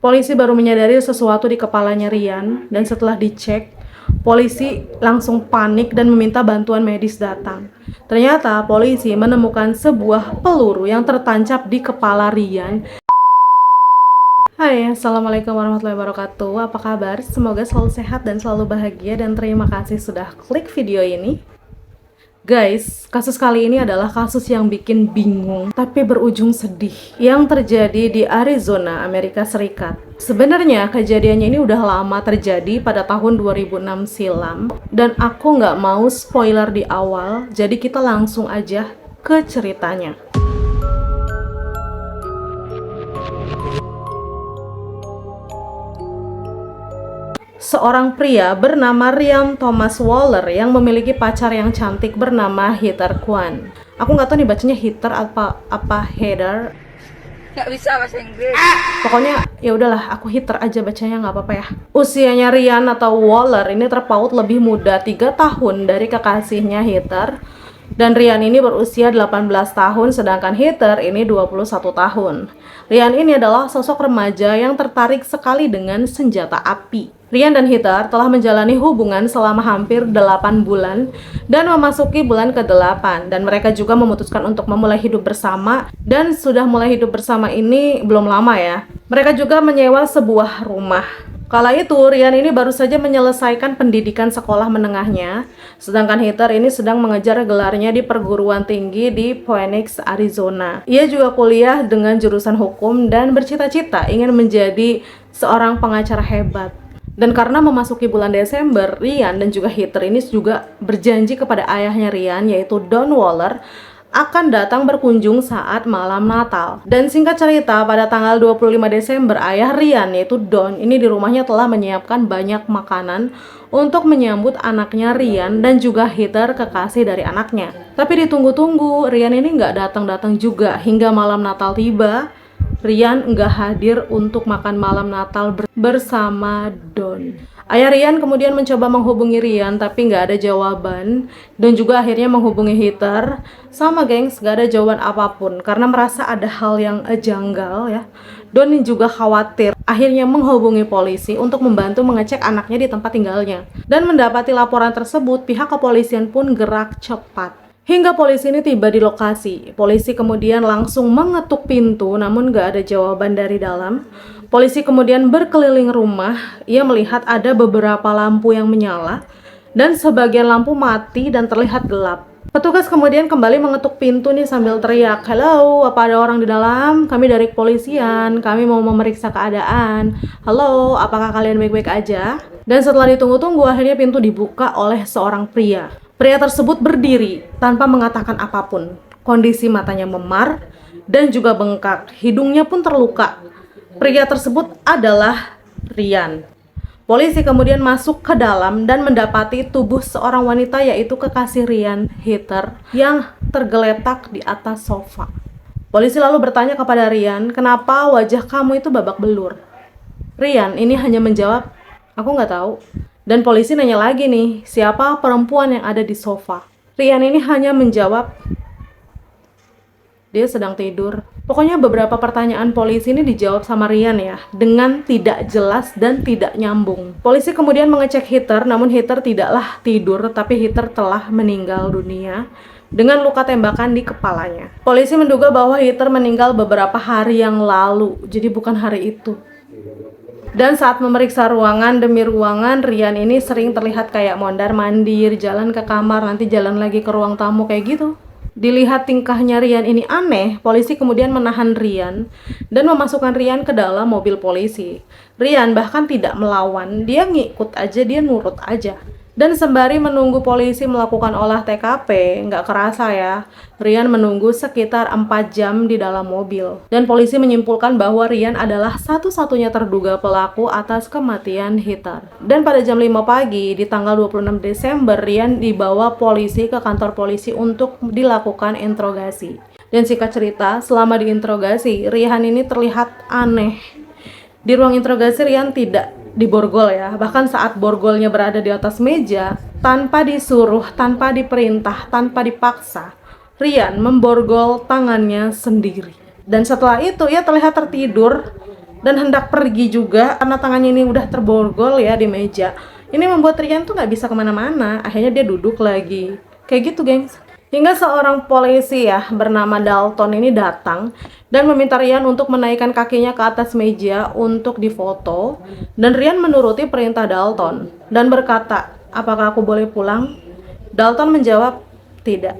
Polisi baru menyadari sesuatu di kepalanya Rian, dan setelah dicek, polisi langsung panik dan meminta bantuan medis datang. Ternyata polisi menemukan sebuah peluru yang tertancap di kepala Rian. Hai, assalamualaikum warahmatullahi wabarakatuh. Apa kabar? Semoga selalu sehat dan selalu bahagia, dan terima kasih sudah klik video ini. Guys, kasus kali ini adalah kasus yang bikin bingung tapi berujung sedih yang terjadi di Arizona, Amerika Serikat. Sebenarnya kejadiannya ini udah lama terjadi pada tahun 2006 silam, dan aku nggak mau spoiler di awal, jadi kita langsung aja ke ceritanya. Seorang pria bernama Ryan Thomas Waller yang memiliki pacar yang cantik bernama Heather Kwan. Aku nggak tahu nih bacanya Heather apa Heather. Nggak bisa bahasa Inggris. Pokoknya ya udahlah, aku Heather aja bacanya, nggak apa-apa ya. Usianya Ryan atau Waller ini terpaut lebih muda 3 tahun dari kekasihnya Heather. Dan Ryan ini berusia 18 tahun, sedangkan Heather ini 21 tahun. Ryan ini adalah sosok remaja yang tertarik sekali dengan senjata api. Ryan dan Heather telah menjalani hubungan selama hampir 8 bulan dan memasuki bulan ke-8, dan mereka juga memutuskan untuk memulai hidup bersama, dan sudah mulai hidup bersama ini belum lama ya. Mereka juga menyewa sebuah rumah. Kala itu, Ryan ini baru saja menyelesaikan pendidikan sekolah menengahnya, sedangkan Heather ini sedang mengejar gelarnya di perguruan tinggi di Phoenix, Arizona. Ia juga kuliah dengan jurusan hukum dan bercita-cita ingin menjadi seorang pengacara hebat. Dan karena memasuki bulan Desember, Ryan dan juga Heather ini juga berjanji kepada ayahnya Ryan, yaitu Don Waller, akan datang berkunjung saat malam Natal. Dan singkat cerita, pada tanggal 25 Desember, ayah Ryan yaitu Don ini di rumahnya telah menyiapkan banyak makanan untuk menyambut anaknya Ryan dan juga Heather, kekasih dari anaknya. Tapi ditunggu-tunggu, Ryan ini nggak datang-datang juga. Hingga malam Natal tiba, Ryan nggak hadir untuk makan malam Natal bersama Don. Ayah Ryan kemudian mencoba menghubungi Ryan tapi nggak ada jawaban, dan juga akhirnya menghubungi Heather. Sama gengs, nggak ada jawaban apapun karena merasa ada hal yang janggal ya. Don juga khawatir, akhirnya menghubungi polisi untuk membantu mengecek anaknya di tempat tinggalnya. Dan mendapati laporan tersebut, pihak kepolisian pun gerak cepat. Hingga polisi ini tiba di lokasi. Polisi kemudian langsung mengetuk pintu, namun gak ada jawaban dari dalam. Polisi kemudian berkeliling rumah. Ia melihat ada beberapa lampu yang menyala, dan sebagian lampu mati dan terlihat gelap. Petugas kemudian kembali mengetuk pintu nih sambil teriak, "Halo, apa ada orang di dalam? Kami dari kepolisian, kami mau memeriksa keadaan. Halo, apakah kalian baik-baik aja?" Dan setelah ditunggu-tunggu, akhirnya pintu dibuka oleh seorang pria. Pria tersebut berdiri tanpa mengatakan apapun. Kondisi matanya memar dan juga bengkak, hidungnya pun terluka. Pria tersebut adalah Ryan. Polisi kemudian masuk ke dalam dan mendapati tubuh seorang wanita, yaitu kekasih Ryan, Heather, yang tergeletak di atas sofa. Polisi lalu bertanya kepada Ryan, "Kenapa wajah kamu itu babak belur?" Ryan ini hanya menjawab, "Aku nggak tahu." Dan polisi nanya lagi nih, siapa perempuan yang ada di sofa? Ryan ini hanya menjawab, dia sedang tidur. Pokoknya beberapa pertanyaan polisi ini dijawab sama Ryan ya, dengan tidak jelas dan tidak nyambung. Polisi kemudian mengecek Heather, namun Heather tidaklah tidur, tapi Heather telah meninggal dunia dengan luka tembakan di kepalanya. Polisi menduga bahwa Heather meninggal beberapa hari yang lalu, jadi bukan hari itu. Dan saat memeriksa ruangan demi ruangan, Ryan ini sering terlihat kayak mondar-mandir, jalan ke kamar, nanti jalan lagi ke ruang tamu kayak gitu. Dilihat tingkahnya Ryan ini aneh, polisi kemudian menahan Ryan dan memasukkan Ryan ke dalam mobil polisi. Ryan bahkan tidak melawan, dia ngikut aja, dia nurut aja. Dan sembari menunggu polisi melakukan olah TKP, nggak kerasa ya, Ryan menunggu sekitar 4 jam di dalam mobil. Dan polisi menyimpulkan bahwa Ryan adalah satu-satunya terduga pelaku atas kematian Heather. Dan pada jam 5 pagi, di tanggal 26 Desember, Ryan dibawa polisi ke kantor polisi untuk dilakukan interogasi. Dan singkat cerita, selama diinterogasi, Ryan ini terlihat aneh. Di ruang interogasi, Ryan tidak diborgol ya, bahkan saat borgolnya berada di atas meja, tanpa disuruh, tanpa diperintah, tanpa dipaksa, Ryan memborgol tangannya sendiri. Dan setelah itu ia terlihat tertidur dan hendak pergi juga karena tangannya ini udah terborgol ya di meja. Ini membuat Rian tuh nggak bisa kemana-mana. Akhirnya dia duduk lagi. Kayak gitu, gengs. Hingga seorang polisi ya bernama Dalton ini datang dan meminta Rian untuk menaikkan kakinya ke atas meja untuk difoto. Dan Rian menuruti perintah Dalton dan berkata, "Apakah aku boleh pulang?" Dalton menjawab, "Tidak."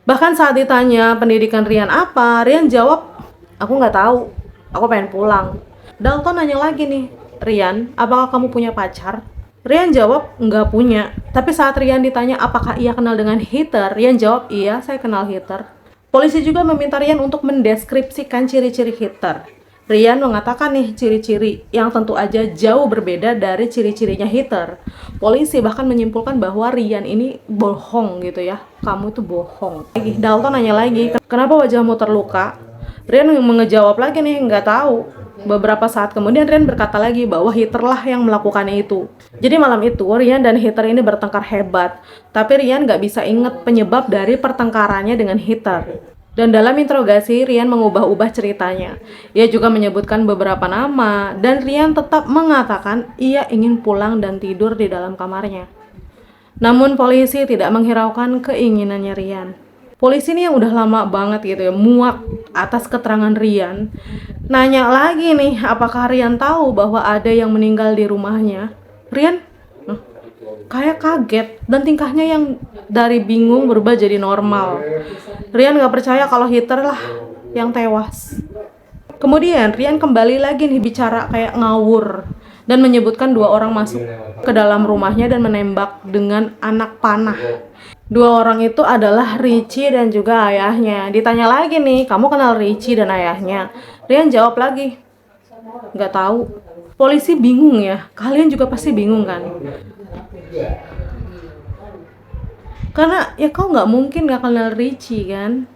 Bahkan saat ditanya pendidikan Rian apa, Rian jawab, "Aku nggak tahu. Aku pengen pulang." Dalton nanya lagi nih, "Rian, apakah kamu punya pacar?" Rian jawab, "Nggak punya." Tapi saat Rian ditanya apakah ia kenal dengan Heather, Rian jawab, "Iya, saya kenal Heather." Polisi juga meminta Rian untuk mendeskripsikan ciri-ciri Heather. Rian mengatakan nih ciri-ciri yang tentu aja jauh berbeda dari ciri-cirinya Heather. Polisi bahkan menyimpulkan bahwa Rian ini bohong gitu ya. Kamu itu bohong. Dalton nanya lagi, "Kenapa wajahmu terluka?" Rian mengejawab lagi nih, "Nggak tahu." Beberapa saat kemudian Rian berkata lagi bahwa Heather lah yang melakukannya itu. Jadi malam itu Rian dan Heather ini bertengkar hebat. Tapi Rian nggak bisa ingat penyebab dari pertengkarannya dengan Heather. Dan dalam interogasi, Rian mengubah-ubah ceritanya. Ia juga menyebutkan beberapa nama, dan Rian tetap mengatakan ia ingin pulang dan tidur di dalam kamarnya. Namun polisi tidak menghiraukan keinginannya Rian. Polisi ini yang udah lama banget gitu ya, muak atas keterangan Rian. Nanya lagi nih, apakah Rian tahu bahwa ada yang meninggal di rumahnya? Rian kayak kaget dan tingkahnya yang dari bingung berubah jadi normal. Rian gak percaya kalau Heather lah yang tewas. Kemudian Rian kembali lagi nih bicara kayak ngawur dan menyebutkan 2 orang masuk ke dalam rumahnya dan menembak dengan anak panah. 2 orang itu adalah Richie dan juga ayahnya. Ditanya lagi nih, "Kamu kenal Richie dan ayahnya?" Rian jawab lagi, "Nggak tahu." Polisi bingung ya. Kalian juga pasti bingung kan? Karena ya kau nggak mungkin nggak kenal Richie kan?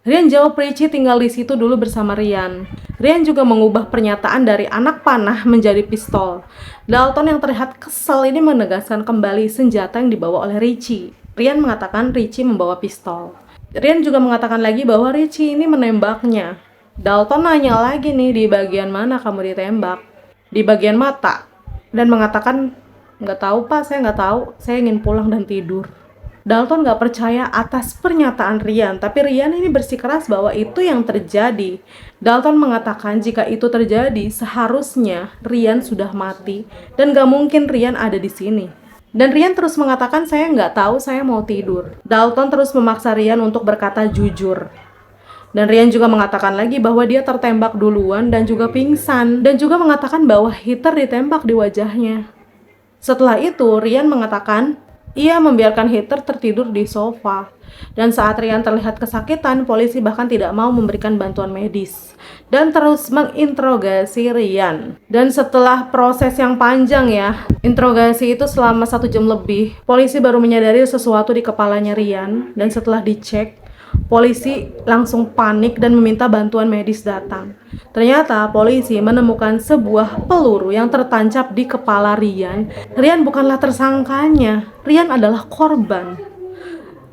Rian jawab Richie tinggal di situ dulu bersama Rian. Rian juga mengubah pernyataan dari anak panah menjadi pistol. Dalton yang terlihat kesal ini menegaskan kembali senjata yang dibawa oleh Richie. Rian mengatakan Richie membawa pistol. Rian juga mengatakan lagi bahwa Richie ini menembaknya. Dalton nanya lagi nih, "Di bagian mana kamu ditembak?" "Di bagian mata." Dan mengatakan, "Nggak tahu Pak, saya nggak tahu. Saya ingin pulang dan tidur." Dalton nggak percaya atas pernyataan Rian, tapi Rian ini bersikeras bahwa itu yang terjadi. Dalton mengatakan jika itu terjadi, seharusnya Rian sudah mati dan nggak mungkin Rian ada di sini. Dan Rian terus mengatakan, "Saya nggak tahu, saya mau tidur." Dalton terus memaksa Rian untuk berkata jujur. Dan Rian juga mengatakan lagi bahwa dia tertembak duluan dan juga pingsan. Dan juga mengatakan bahwa Heather ditembak di wajahnya. Setelah itu, Rian mengatakan ia membiarkan Heather tertidur di sofa. Dan saat Rian terlihat kesakitan, polisi bahkan tidak mau memberikan bantuan medis. Dan terus menginterogasi Rian. Dan setelah proses yang panjang ya, interogasi itu selama 1 jam lebih, polisi baru menyadari sesuatu di kepalanya Rian. Dan setelah dicek, polisi langsung panik dan meminta bantuan medis datang. Ternyata polisi menemukan sebuah peluru yang tertancap di kepala Rian. Rian bukanlah tersangkanya, Rian adalah korban.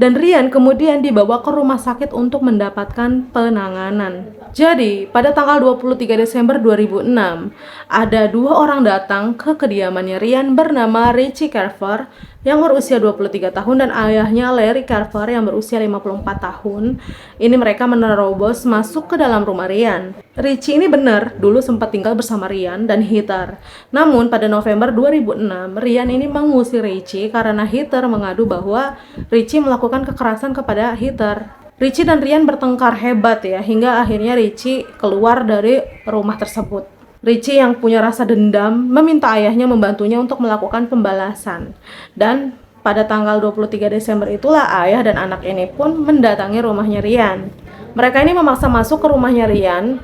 Dan Rian kemudian dibawa ke rumah sakit untuk mendapatkan penanganan. Jadi, pada tanggal 23 Desember 2006, ada 2 orang datang ke kediamannya Rian bernama Richie Carver yang berusia 23 tahun dan ayahnya Larry Carver yang berusia 54 tahun. Ini mereka menerobos masuk ke dalam rumah Rian. Richie ini benar dulu sempat tinggal bersama Rian dan Heather. Namun pada November 2006, Rian ini mengusir Richie karena Heather mengadu bahwa Richie melakukan kekerasan kepada Heather. Richie dan Rian bertengkar hebat ya, hingga akhirnya Richie keluar dari rumah tersebut. Richie yang punya rasa dendam meminta ayahnya membantunya untuk melakukan pembalasan. Dan pada tanggal 23 Desember itulah ayah dan anak ini pun mendatangi rumahnya Rian. Mereka ini memaksa masuk ke rumahnya Rian.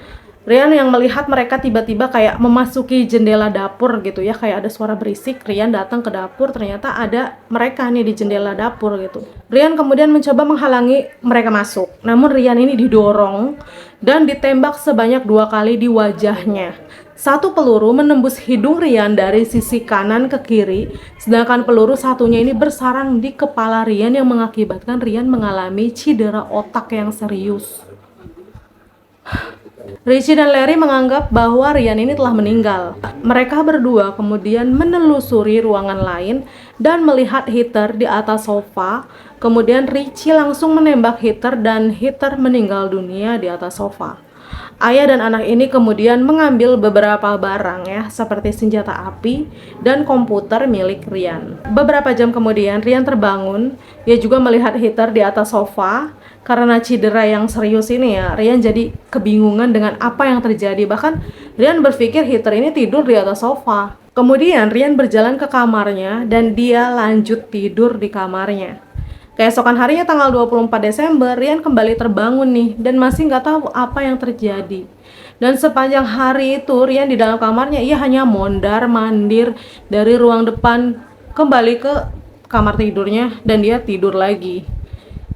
Rian yang melihat mereka tiba-tiba kayak memasuki jendela dapur gitu ya, kayak ada suara berisik. Rian datang ke dapur, ternyata ada mereka nih di jendela dapur gitu. Rian kemudian mencoba menghalangi mereka masuk. Namun Rian ini didorong dan ditembak sebanyak 2 kali di wajahnya. 1 peluru menembus hidung Rian dari sisi kanan ke kiri, sedangkan peluru satunya ini bersarang di kepala Rian yang mengakibatkan Rian mengalami cedera otak yang serius. Richie dan Larry menganggap bahwa Ryan ini telah meninggal. Mereka berdua kemudian menelusuri ruangan lain dan melihat Heather di atas sofa. Kemudian Richie langsung menembak Heather dan Heather meninggal dunia di atas sofa. Ayah dan anak ini kemudian mengambil beberapa barang ya, seperti senjata api dan komputer milik Ryan. Beberapa jam kemudian Ryan terbangun. Ia juga melihat Heather di atas sofa. Karena cedera yang serius ini ya, Ryan jadi kebingungan dengan apa yang terjadi. Bahkan Ryan berpikir Heather ini tidur di atas sofa. Kemudian Ryan berjalan ke kamarnya dan dia lanjut tidur di kamarnya. Keesokan harinya tanggal 24 Desember, Ryan kembali terbangun nih dan masih nggak tahu apa yang terjadi. Dan sepanjang hari itu Ryan di dalam kamarnya ia hanya mondar-mandir dari ruang depan kembali ke kamar tidurnya dan dia tidur lagi.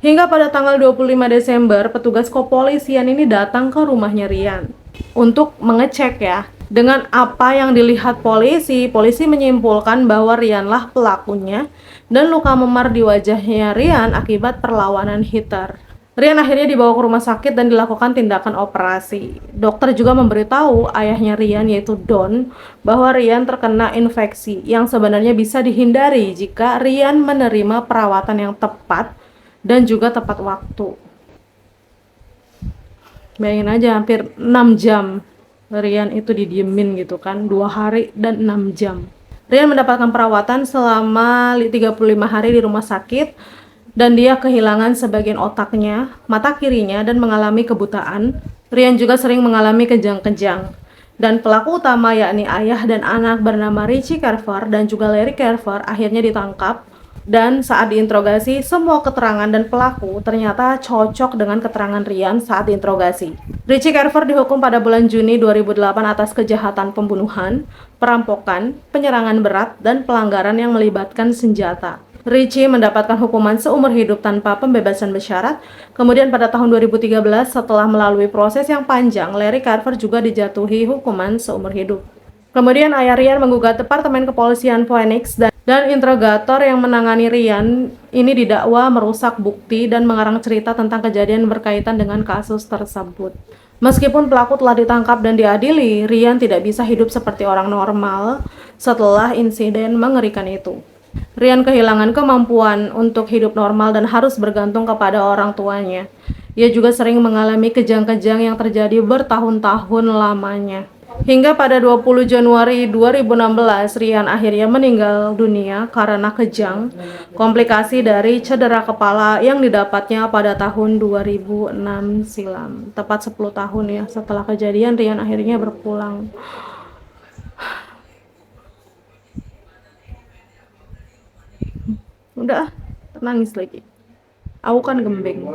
Hingga pada tanggal 25 Desember, petugas kepolisian ini datang ke rumahnya Ryan untuk mengecek ya. Dengan apa yang dilihat polisi menyimpulkan bahwa Ryanlah pelakunya dan luka memar di wajahnya Ryan akibat perlawanan Heather. Ryan akhirnya dibawa ke rumah sakit dan dilakukan tindakan operasi. Dokter juga memberitahu ayahnya Ryan yaitu Don bahwa Ryan terkena infeksi yang sebenarnya bisa dihindari jika Ryan menerima perawatan yang tepat dan juga tepat waktu. Bayangin aja hampir 6 jam Ryan itu didiemin gitu kan, 2 hari dan 6 jam. Ryan mendapatkan perawatan selama 35 hari di rumah sakit dan dia kehilangan sebagian otaknya, mata kirinya dan mengalami kebutaan. Ryan juga sering mengalami kejang-kejang. Dan pelaku utama yakni ayah dan anak bernama Richie Carver dan juga Larry Carver akhirnya ditangkap. Dan saat diinterogasi, semua keterangan dan pelaku ternyata cocok dengan keterangan Ryan saat diinterogasi. Richie Carver dihukum pada bulan Juni 2008 atas kejahatan pembunuhan, perampokan, penyerangan berat, dan pelanggaran yang melibatkan senjata. Richie mendapatkan hukuman seumur hidup tanpa pembebasan bersyarat. Kemudian pada tahun 2013, setelah melalui proses yang panjang, Larry Carver juga dijatuhi hukuman seumur hidup. Kemudian ayah Ryan menggugat Departemen Kepolisian Phoenix dan interrogator yang menangani Ryan ini didakwa merusak bukti dan mengarang cerita tentang kejadian berkaitan dengan kasus tersebut. Meskipun pelaku telah ditangkap dan diadili, Ryan tidak bisa hidup seperti orang normal setelah insiden mengerikan itu. Ryan kehilangan kemampuan untuk hidup normal dan harus bergantung kepada orang tuanya. Ia juga sering mengalami kejang-kejang yang terjadi bertahun-tahun lamanya. Hingga pada 20 Januari 2016, Ryan akhirnya meninggal dunia karena kejang, komplikasi dari cedera kepala yang didapatnya pada tahun 2006 silam. Tepat 10 tahun ya setelah kejadian, Ryan akhirnya berpulang. Udah, nangis lagi. Aku kan gembeng.